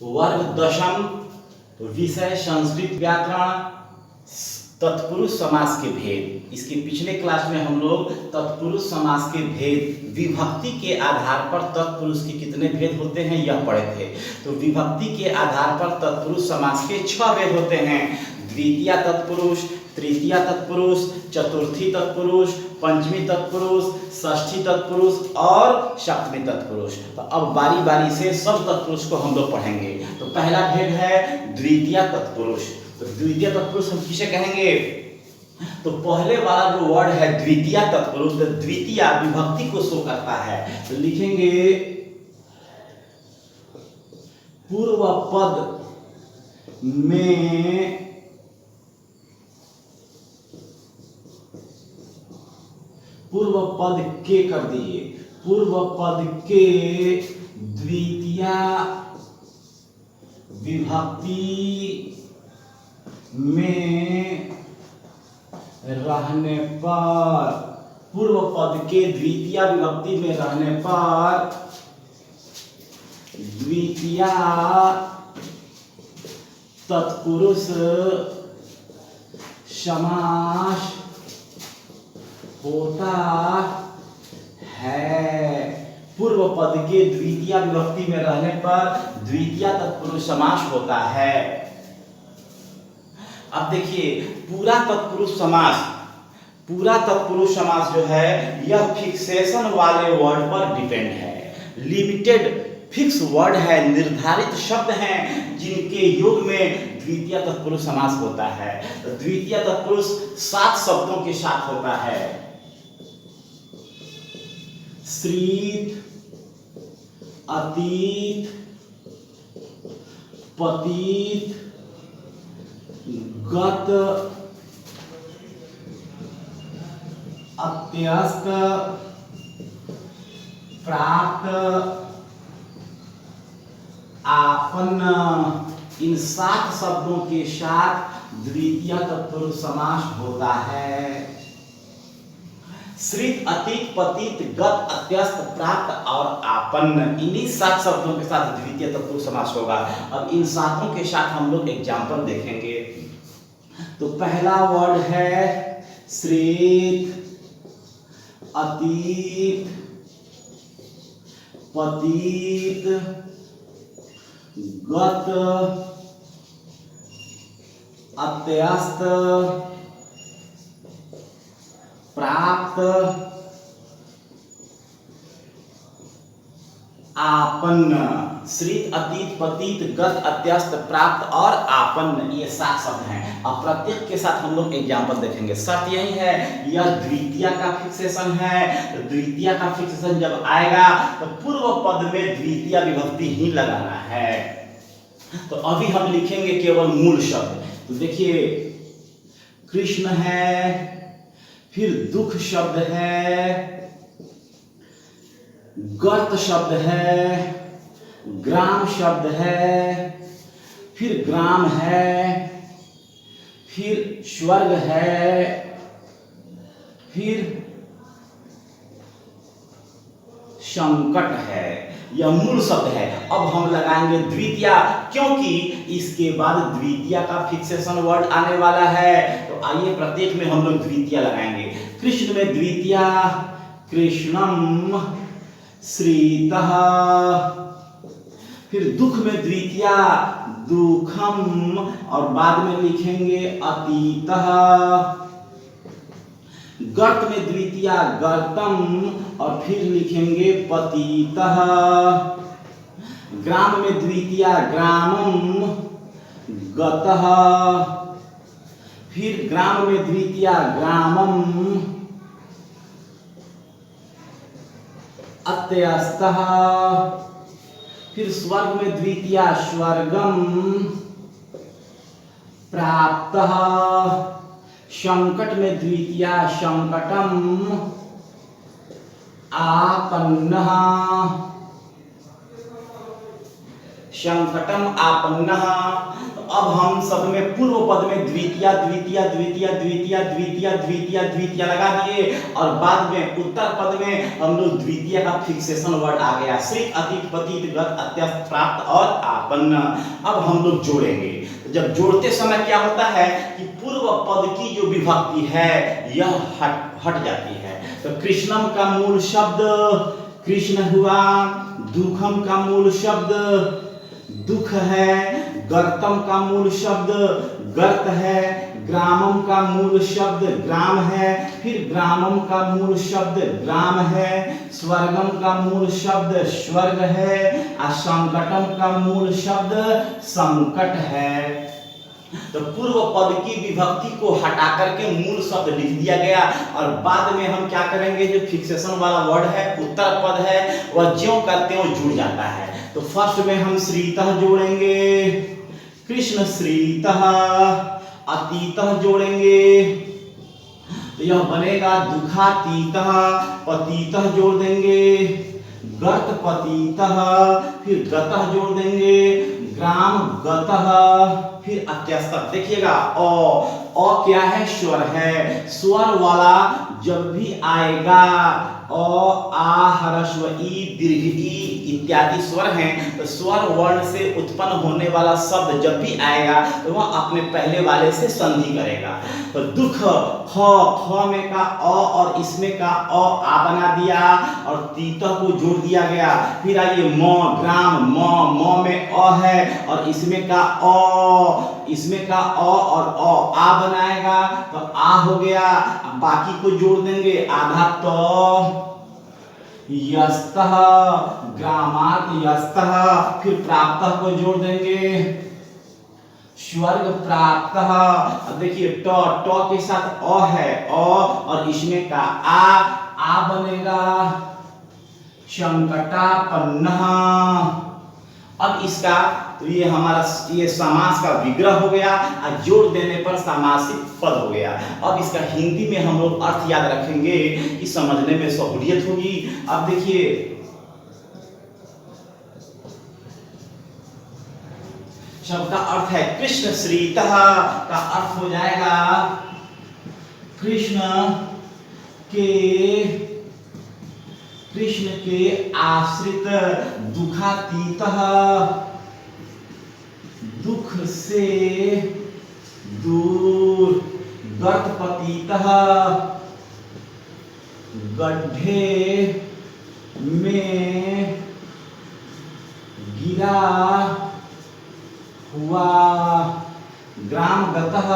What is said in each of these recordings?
वर्ग दशम, विषय संस्कृत व्याकरण, तत्पुरुष समास के भेद। इसके पिछले क्लास में हम लोग तत्पुरुष समास के भेद, विभक्ति के आधार पर तत्पुरुष के कितने भेद होते हैं यह पढ़े थे। तो विभक्ति के आधार पर तत्पुरुष समास के 6 भेद होते हैं। द्वितीय तत्पुरुष, तृतीय तत्पुरुष, चतुर्थी तत्पुरुष, पंचमी तत्पुरुष, षष्ठी तत्पुरुष और सप्तमी तत्पुरुष। तो अब बारी बारी से सब तत्पुरुष को हम लोग पढ़ेंगे। तो पहला भेद है द्वितीय तत्पुरुष। तो द्वितीय तत्पुरुष हम किसे कहेंगे? तो पहले वाला जो वर्ड है द्वितीय तत्पुरुष, तो द्वितीय विभक्ति को शो करता है। तो लिखेंगे पूर्व पद में पूर्व पद के कर दिए, पूर्व पद के द्वितीय विभक्ति में रहने पर, पूर्व पद के द्वितीय विभक्ति में रहने पर द्वितीय तत्पुरुष समास होता है। पूर्व पद के द्वितीय विभक्ति में रहने पर द्वितीय तत्पुरुष समास होता है। अब देखिए पूरा तत्पुरुष समास, पूरा तत्पुरुष समास जो है यह फिक्सेशन वाले वर्ड पर डिपेंड है। लिमिटेड फिक्स वर्ड है, निर्धारित शब्द हैं जिनके योग में द्वितीय तत्पुरुष समास होता है। तो द्वितीय तत्पुरुष 7 शब्दों के साथ होता है। श्रीत, अतीत, पतीत, गत, अत्यस्त, प्राप्त, आपन्न, इन 7 शब्दों के साथ द्वितीय तत्पुरुष समास होता है। श्रित, अतीत, पतित, गत, अत्यस्त, प्राप्त और आपन्न, इन्हीं 7 शब्दों के साथ द्वितीय तत्पुरुष समास होगा। अब इन 7 के साथ हम लोग एग्जाम्पल देखेंगे। तो पहला वर्ड है श्रित, अतीत, पतित, गत, अत्यस्त, प्राप्त, आपन्न। श्रित, अतीत, पतित, गत, अत्यस्त, प्राप्त और आपन्न, ये 7 शब्द हैं। अब प्रत्येक के साथ हम लोग एग्जाम्पल देखेंगे। शर्त यही है यह द्वितीय का फिक्सेशन है। तो द्वितीय का फिक्सेशन जब आएगा तो पूर्व पद में द्वितीय विभक्ति ही लगाना है। तो अभी हम लिखेंगे केवल मूल शब्द। तो देखिए कृष्ण है, फिर दुख शब्द है, गर्त शब्द है, ग्राम शब्द है, फिर ग्राम है, फिर स्वर्ग है, फिर संकट है। यह मूल शब्द है। अब हम लगाएंगे द्वितीय, क्योंकि इसके बाद द्वितीय का फिक्सेशन वर्ड आने वाला है। तो आइए प्रत्येक में हम लोग द्वितीय लगाएंगे। कृष्ण में द्वितीय कृष्णम, श्रीतः, फिर दुख में द्वितीय दुखम और बाद में लिखेंगे अतीतः, गर्त में द्वितीय गर्तम और फिर लिखेंगे पतितः, ग्राम में द्वितीय ग्रामम गतः, फिर ग्राम में द्वितीय ग्रामम अत्यस्तः, फिर स्वर्ग में द्वितीय स्वर्गम प्राप्तः, संकट में द्वितीय संकटम आपन्नः, संकटम आपन्नः। अब हम सब में पूर्व पद में द्वितीया द्वितीया द्वितीया द्वितीया द्वितीया द्वितीया द्वितीया लगा दिए और बाद में उत्तर पद में हम लोग द्वितीय का फिक्सेशन वर्ड आ गया, श्रित अतीत पतित गत अत्यस्त प्राप्त और आपन्न। अब हम लोग जोड़ेंगे। जब जोड़ते समय क्या होता है कि पूर्व पद की जो विभक्ति है यह हट जाती है। तो कृष्णम का मूल शब्द कृष्ण हुआ, दुखम का मूल शब्द दुख है, गर्तम का मूल शब्द गर्त है, ग्रामम का मूल शब्द ग्राम है, फिर ग्रामम का मूल शब्द ग्राम है, स्वर्गम का मूल शब्द स्वर्ग है और संकटम का मूल शब्द संकट है। तो पूर्व पद की विभक्ति को हटा करके मूल शब्द लिख दिया गया और बाद में हम क्या करेंगे, जो फिक्सेशन वाला वर्ड है उत्तर पद है वह ज्यों का त्यों जुड़ जाता है। तो फर्स्ट में हम श्रीतः जोड़ेंगे, कृष्ण श्रीतः, अतीतः जोड़ेंगे तो यह बनेगा दुखातीतः, पतितः जोड़ देंगे, गर्त पतितः, फिर गतः जोड़ देंगे, ग्राम गतः, फिर अत्यस्तः। देखिएगा अ क्या है, स्वर है, स्वर वाला जब भी आएगा आ ह्रस्व ई दीर्घ ई इत्यादि स्वर हैं, तो स्वर वर्ण से उत्पन्न होने वाला शब्द जब भी आएगा तो वह अपने पहले वाले से संधि करेगा। तो दुख ख में का अ और इसमें का आ बना दिया और तीतः को जोड़ दिया गया। फिर आइए म ग्राम म में अ है और इसमें का अ और आ बनाएगा तो आ हो गया। बाकी को जोड़ देंगे, आधा तो यस्तः, ग्रामात यस्तः, फिर प्राप्तः को जोड़ देंगे, स्वर्ग प्राप्तः। देखिए ट के साथ अ है और इसमें का आ बनेगा, संकटापन्नः। अब इसका तो ये हमारा ये समास का विग्रह हो गया और जोड़ देने पर सामासिक पद हो गया। अब इसका हिंदी में हम लोग अर्थ याद रखेंगे कि समझने में सहूलियत होगी। अब देखिए शब्द का अर्थ है कृष्ण श्रीतः का अर्थ हो जाएगा कृष्ण के आश्रित, दुखातीतः दुख से दूर, गर्तपतितः गड्ढे में गिरा हुआ, ग्रामगतः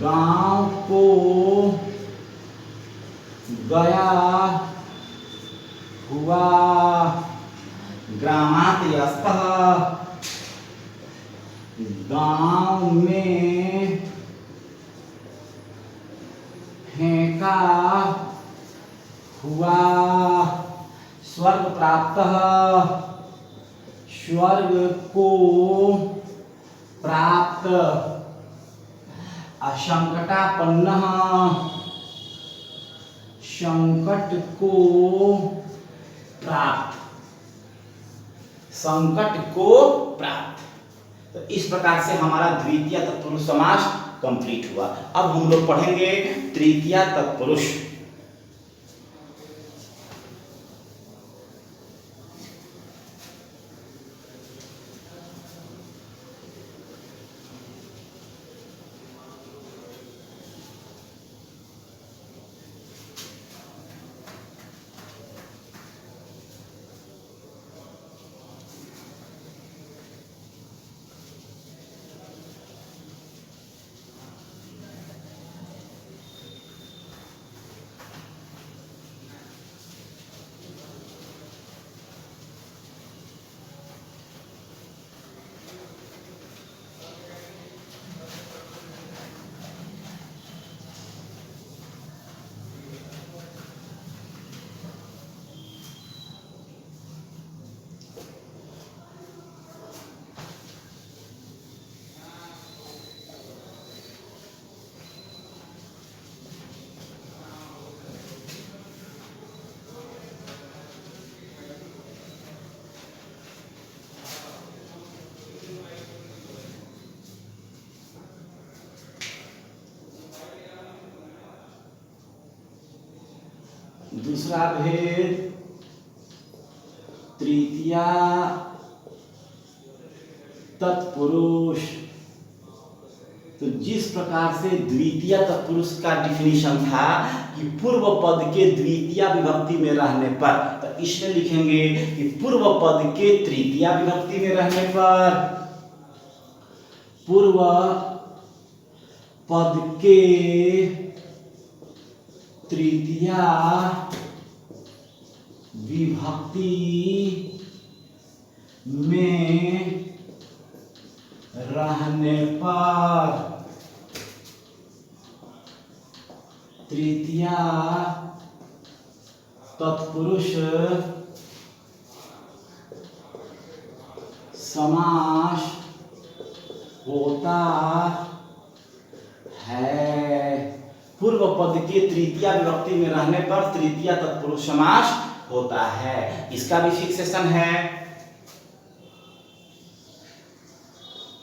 गांव को गया हुआ, ग्रामात यस्तः गांव में फेंका हुआ, स्वर्ग प्राप्तः स्वर्ग को प्राप्त, असंकटापन्नः संकट को प्राप्त, संकट को प्राप्त। तो इस प्रकार से हमारा द्वितीय तत्पुरुष समास कंप्लीट हुआ। अब हम लोग पढ़ेंगे तृतीय तत्पुरुष। दूसरा भेद तृतीया तत्पुरुष। तो जिस प्रकार से द्वितीय तत्पुरुष का डिफिनीशन था कि पूर्व पद के द्वितीय विभक्ति में रहने पर, तो इसमें लिखेंगे कि पूर्व पद के तृतीय विभक्ति में रहने पर, पूर्व पद के तृतीय विभक्ति में रहने पर, तृतीय तत्पुरुष समास होता है। पूर्व पद के तृतीय विभक्ति में रहने पर तृतीय तत्पुरुष समास होता है। इसका भी फिक्सेशन है।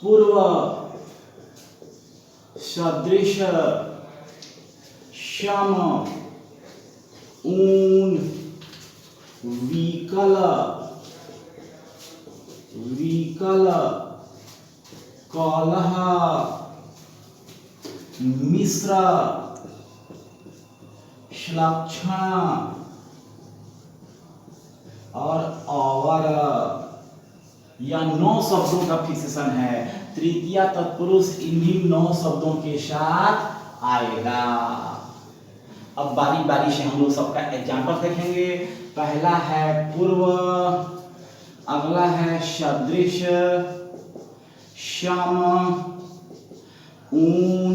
पूर्व सदृश शम ऊन विकल कलह मिश्र श्लक्षण और अवर, यह 9 शब्दों का फिक्सेशन है। तृतीय तत्पुरुष इन्हीं 9 शब्दों के साथ आएगा। अब बारी बारी से हम लोग सबका एग्जाम्पल देखेंगे। पहला है पूर्व, अगला है सदृश, सम, ऊन,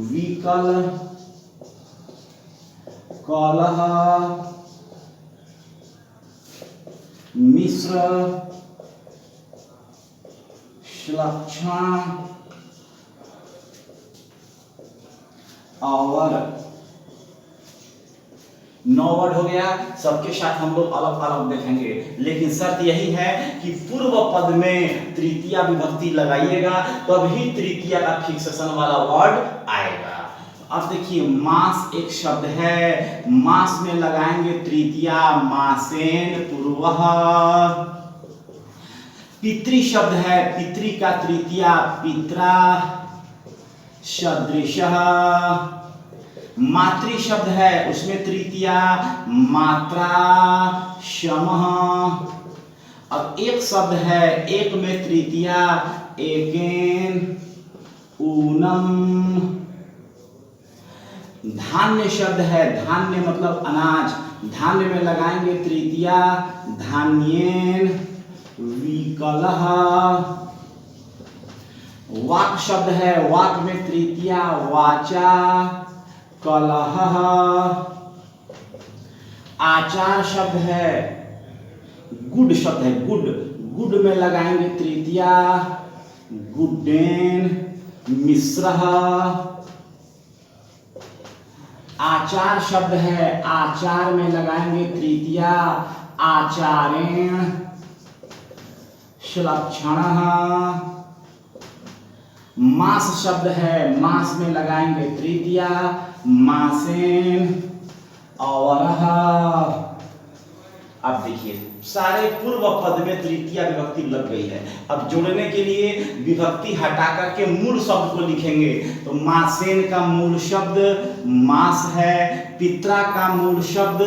विकल, कलह, मिश्र, श्लक्षण और 9 वर्ड हो गया। सबके साथ हम लोग अलग अलग देखेंगे, लेकिन शर्त यही है कि पूर्व पद में तृतीय विभक्ति लगाइएगा तभी तृतीय का फिक्सेशन वाला वर्ड आएगा। अब देखिए मास एक शब्द है, मास में लगाएंगे तृतीय, मासेन पूर्वः। पितृ शब्द है, पितृ का तृतीय पित्रा सदृशः। मातृ शब्द है, उसमें तृतीय मात्रा समः। अब एक शब्द है, एक में तृतीय एकेन ऊनम। धान्य शब्द है, धान्य मतलब अनाज, धान्य में लगाएंगे तृतीय धान्येन विकलः। वाक शब्द है, वाक में तृतीय वाचा कलह। आचार शब्द है, गुड शब्द है, गुड, गुड में लगाएंगे तृतीय गुडेन मिश्रः। आचार शब्द है, आचार में लगाएंगे तृतीय आचारेण श्लक्षणः। मास शब्द है, मास में लगाएंगे तृतीय मासेन अवरः। अब देखिए सारे पूर्व पद में तृतीय विभक्ति लग गई है। अब जोड़ने के लिए विभक्ति हटा करके मूल शब्द को लिखेंगे। तो मासेन का मूल शब्द मास है, पित्रा का मूल शब्द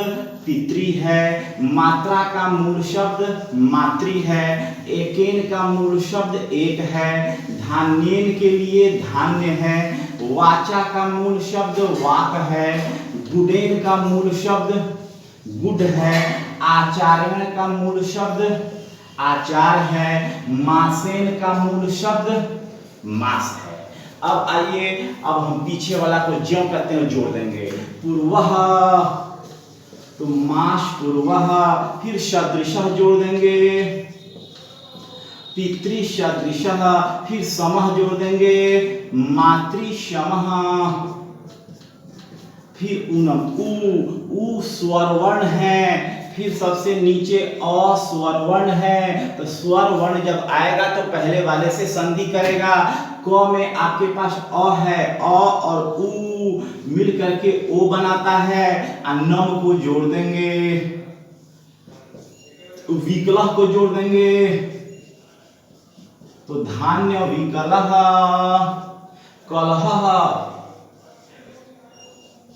पितृ है, मात्रा का मूल शब्द मातृ है, एकेन का मूल शब्द एक है, धान्येन के लिए धान्य है, वाचा का मूल शब्द वाक है, गुडेन का मूल शब्द गुड है, आचार्यण का मूल शब्द आचार है, मासेन का मूल शब्द मास है। अब आइए, अब हम पीछे वाला को ज्यों कहते हैं जोड़ देंगे। पूर्वः, तो मास पूर्वः, फिर सदृशः जोड़ देंगे, पितृ सदृशः, फिर समः जोड़ देंगे, मातृ समः, फिर ऊनम, ऊ स्वर वर्ण है, फिर सबसे नीचे अ स्वर वर्ण है। तो स्वर वर्ण जब आएगा तो पहले वाले से संधि करेगा। क में आपके पास अ है, अ और ऊ मिल करके ओ बनाता है, और नम को जोड़ देंगे, विकलह को जोड़ देंगे, तो धान्य विकलह, कलह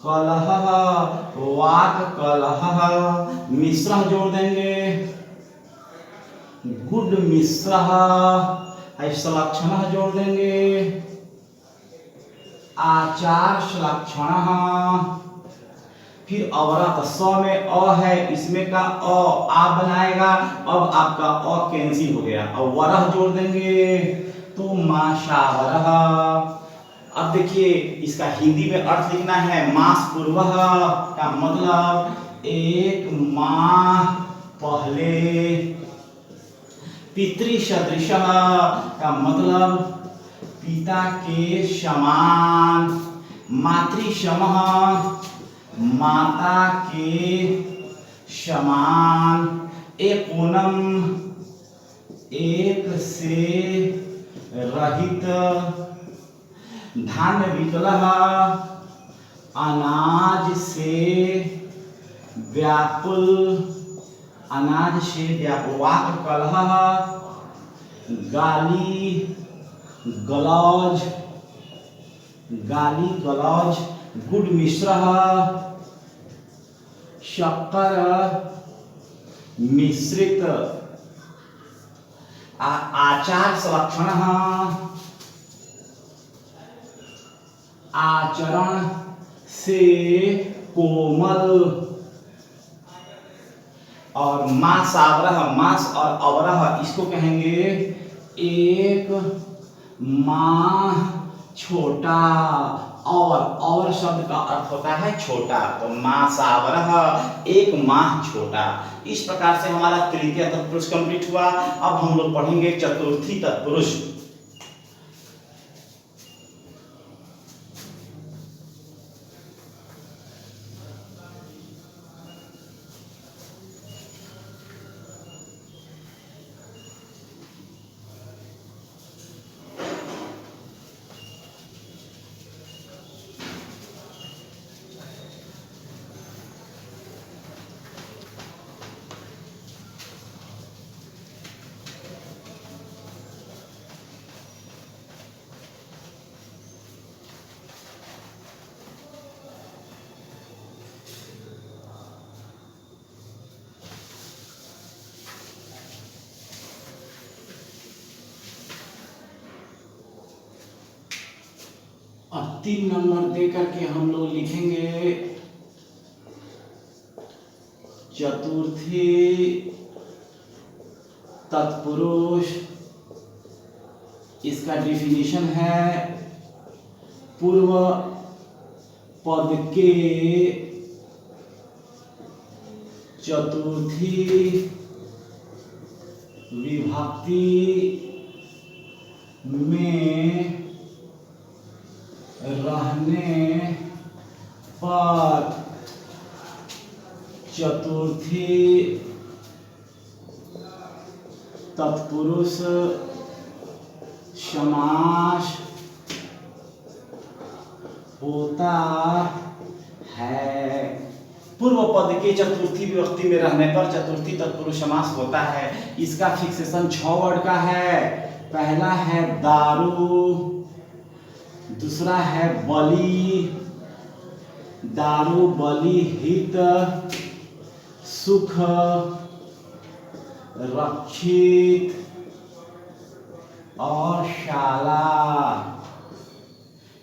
कलह, वाक कलह, मिश्र जोड़ देंगे, गुड मिश्र, संलक्षण जोड़ देंगे, आचार संलक्षण, फिर अवरत स में अ है, इसमें का अ आ बनाएगा, अब आपका अ कैंसिल हो गया, अब वरह जोड़ देंगे तो माशावरह। अब देखिए इसका हिंदी में अर्थ लिखना है, मास पूर्वः का मतलब एक माह पहले, पितृ सदृश का मतलब पिता के समान, मातृसमः माता के समान, एकोनम एक से रहित, धान्य विकलः अनाज से व्याकुल, अनाज से व्याकुल, वाक कलह, गाली गलौज, गाली गलौज, गुड मिश्र, शक्कर मिश्रित, आचार संलक्षण, आचरण से कोमल, और मासावरह, मास और अवरह इसको कहेंगे एक माह छोटा, और शब्द का अर्थ होता है छोटा, तो मासावरह एक माह छोटा। इस प्रकार से हमारा तृतीय तत्पुरुष कंप्लीट हुआ। अब हम लोग पढ़ेंगे चतुर्थी तत्पुरुष। अब 3 नंबर दे करके हम लोग लिखेंगे चतुर्थी तत्पुरुष। इसका डिफिनीशन है पूर्व पद के चतुर्थी विभक्ति में रहने पर चतुर्थी तत्पुरुष समास होता है। पूर्व पद के चतुर्थी विभक्ति में रहने पर चतुर्थी तत्पुरुष समास होता है। इसका फिक्सेशन 6 वर्ड का है। पहला है दारू, दूसरा है बलि, दारू बलि हित सुख रक्षित और शाला।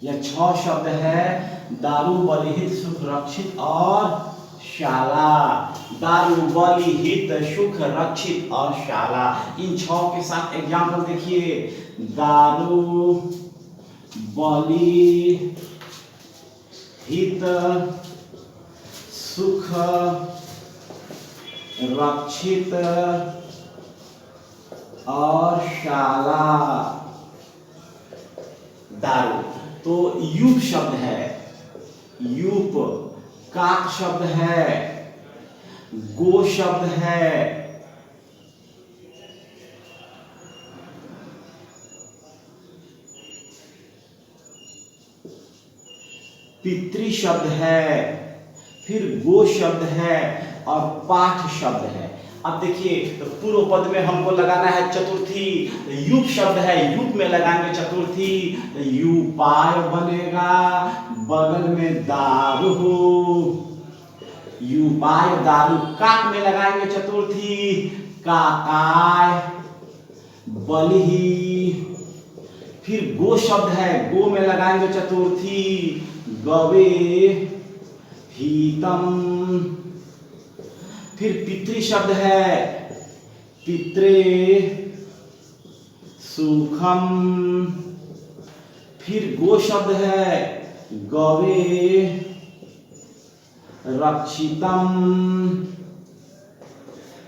यह 6 शब्द है, दारू बलि हित सुख रक्षित और शाला। दारू बलि हित सुख रक्षित और शाला, इन 6 के साथ एग्जाम्पल देखिए। दारू बलि हित सुख रक्षित और शाला। दारू तो यूप शब्द है, यूप काक शब्द है, गो शब्द है, पितृ शब्द है, फिर गो शब्द है और पाठ शब्द है। अब देखिए तो पूर्व पद में हमको लगाना है चतुर्थी, युप शब्द है, युप में लगाएंगे चतुर्थी, युपाय बनेगा, बगल में दारू हो, युपाय दारू, काक में लगाएंगे चतुर्थी, काकाय, बलिही, फिर गो शब्द है, गो में लगाएंगे चतुर्थी, गवे, हितम, फिर पितृ शब्द है, पित्रे, सुखम, फिर गो शब्द है, गवे, रक्षितम,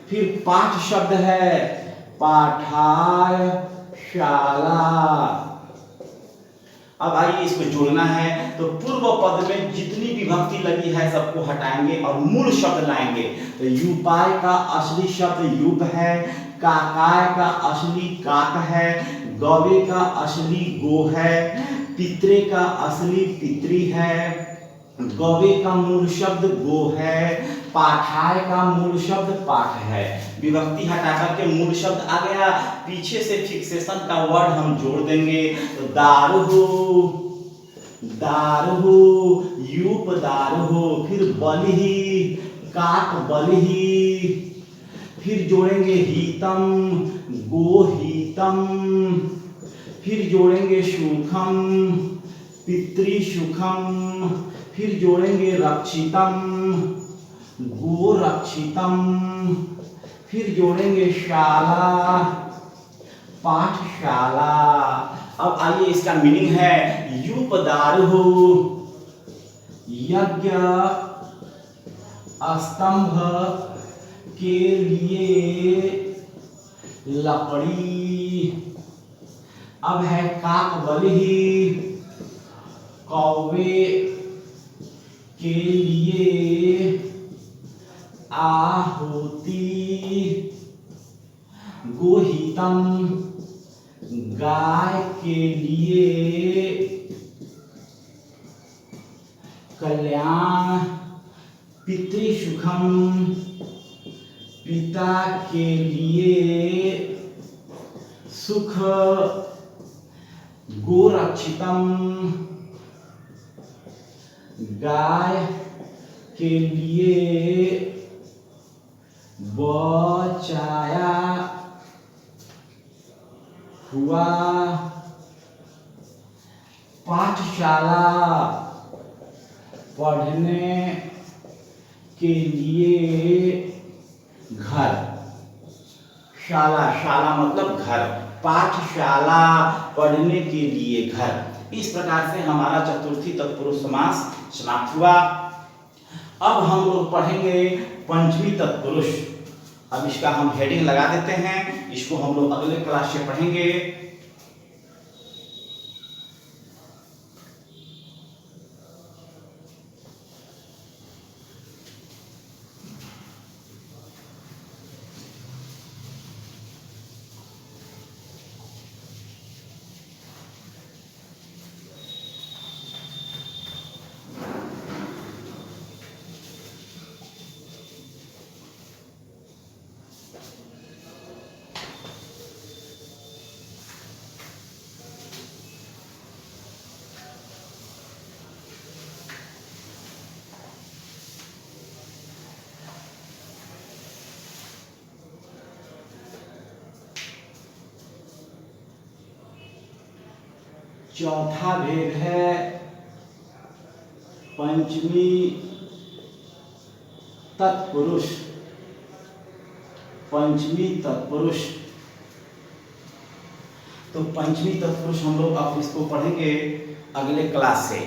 फिर पाठ शब्द है, पाठाय, शाला। अब आइए इसको जोड़ना है, तो पूर्व पद में जितनी विभक्ति लगी है सबको हटाएंगे और मूल शब्द लाएंगे। तो युपाय का असली शब्द युप है, काकाय का असली काक है, गवे का असली गो है, पित्रे का असली पितृ है, गवे का मूल शब्द गो है, पाठाय का मूल शब्द पाठ है। विभक्ति हटा करके मूल शब्द आ गया, पीछे से फिक्सेशन का वर्ड हम जोड़ देंगे। तो दारू, दारू, यूप दारू, फिर बलिही, काक बलिही, फिर जोड़ेंगे हितम, गो हितम, फिर जोड़ेंगे सुखम, पितृ सुखम, फिर जोड़ेंगे रक्षितम, गो रक्षितम, फिर जोड़ेंगे शाला, पाठशाला। अब आइए इसका मीनिंग है, युपदारु, यज्ञ स्तंभ के लिए लकड़ी। अब है काक बलिही, कौवे के लिए आहुति, गोहितम गाय के लिए कल्याण, पितृसुखम पिता के लिए सुख, गोरक्षितम गाय के लिए बचाया हुआ, पाठशाला पढ़ने के लिए घर, शाला, शाला मतलब घर, पाठशाला पढ़ने के लिए घर। इस प्रकार से हमारा चतुर्थी तत्पुरुष समास समाप्त हुआ। अब हम लोग पढ़ेंगे पंचमी तत्पुरुष। अब इसका हम हेडिंग लगा देते हैं, इसको हम लोग अगले क्लास से पढ़ेंगे। चौथा भेद है पंचमी तत्पुरुष। पंचमी तत्पुरुष, तो पंचमी तत्पुरुष हम लोग अब इसको पढ़ेंगे अगले क्लास से।